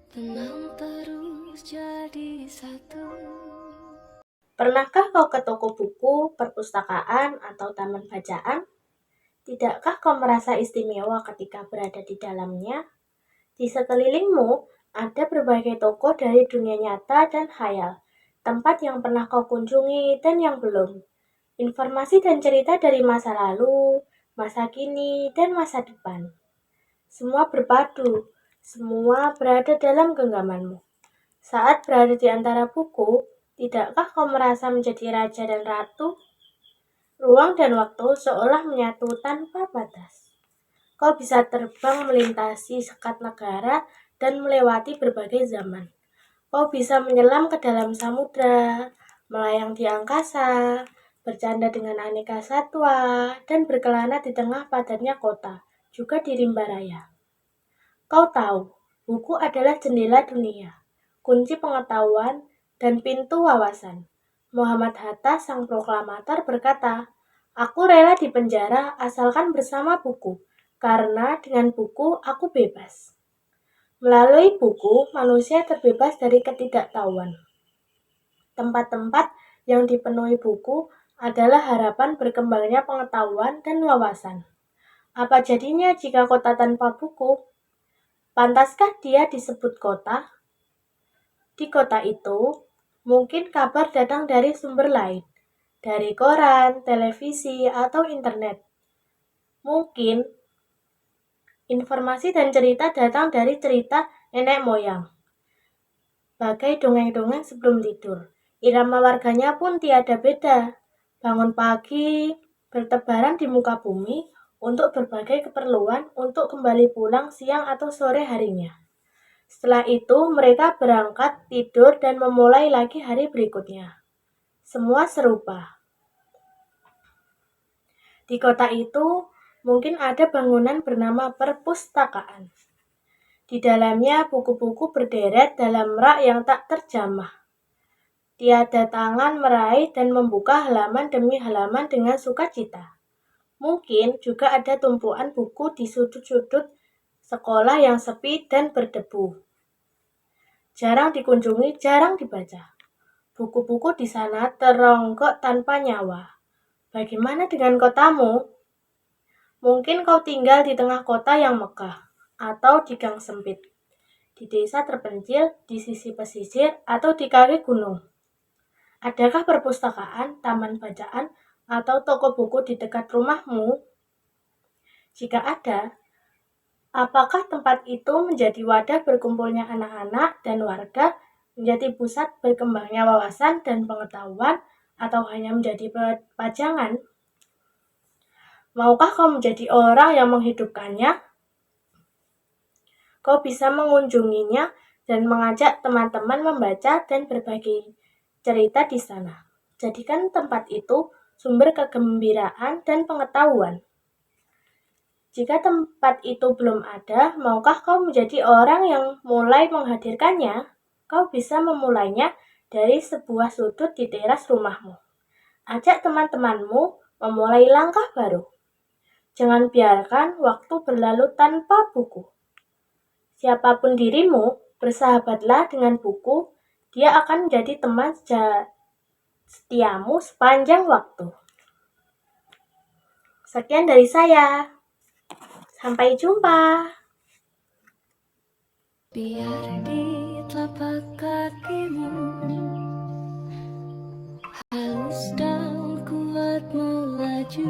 Tenang terus jadi satu. Pernahkah kau ke toko buku, perpustakaan, atau taman bacaan? Tidakkah kau merasa istimewa ketika berada di dalamnya? Di sekelilingmu ada berbagai toko dari dunia nyata dan khayal, tempat yang pernah kau kunjungi dan yang belum. Informasi dan cerita dari masa lalu, masa kini, dan masa depan. Semua berpadu, semua berada dalam genggamanmu. Saat berada di antara buku, tidakkah kau merasa menjadi raja dan ratu? Ruang dan waktu seolah menyatu tanpa batas. Kau bisa terbang melintasi sekat negara dan melewati berbagai zaman. Kau bisa menyelam ke dalam samudra, melayang di angkasa, bercanda dengan aneka satwa, dan berkelana di tengah padatnya kota, juga di rimba raya. Kau tahu, buku adalah jendela dunia, kunci pengetahuan, dan pintu wawasan. Muhammad Hatta, sang proklamator, berkata, "Aku rela di penjara asalkan bersama buku, karena dengan buku aku bebas." Melalui buku, manusia terbebas dari ketidaktahuan. Tempat-tempat yang dipenuhi buku adalah harapan berkembangnya pengetahuan dan wawasan. Apa jadinya jika kota tanpa buku? Pantaskah dia disebut kota? Di kota itu, mungkin kabar datang dari sumber lain, dari koran, televisi, atau internet. Mungkin informasi dan cerita datang dari cerita nenek moyang, bagai dongeng-dongeng sebelum tidur. Irama warganya pun tiada beda. Bangun pagi, bertebaran di muka bumi untuk berbagai keperluan untuk kembali pulang siang atau sore harinya. Setelah itu, mereka berangkat, tidur, dan memulai lagi hari berikutnya. Semua serupa. Di kota itu, mungkin ada bangunan bernama perpustakaan. Di dalamnya buku-buku berderet dalam rak yang tak terjamah. Tiada tangan meraih dan membuka halaman demi halaman dengan sukacita. Mungkin juga ada tumpuan buku di sudut-sudut sekolah yang sepi dan berdebu. Jarang dikunjungi, jarang dibaca. Buku-buku di sana teronggok tanpa nyawa. Bagaimana dengan kotamu? Mungkin kau tinggal di tengah kota yang megah, atau di gang sempit, di desa terpencil, di sisi pesisir, atau di kaki gunung. Adakah perpustakaan, taman bacaan, atau toko buku di dekat rumahmu? Jika ada, apakah tempat itu menjadi wadah berkumpulnya anak-anak dan warga, menjadi pusat berkembangnya wawasan dan pengetahuan, atau hanya menjadi pajangan? Maukah kau menjadi orang yang menghidupkannya? Kau bisa mengunjunginya dan mengajak teman-teman membaca dan berbagi cerita di sana. Jadikan tempat itu sumber kegembiraan dan pengetahuan. Jika tempat itu belum ada, maukah kau menjadi orang yang mulai menghadirkannya? Kau bisa memulainya dari sebuah sudut di teras rumahmu. Ajak teman-temanmu memulai langkah baru. Jangan biarkan waktu berlalu tanpa buku. Siapapun dirimu, bersahabatlah dengan buku. Dia akan menjadi teman setiamu sepanjang waktu. Sekian dari saya. Sampai jumpa. Biar di telapak kakimu halus dan kuat melaju.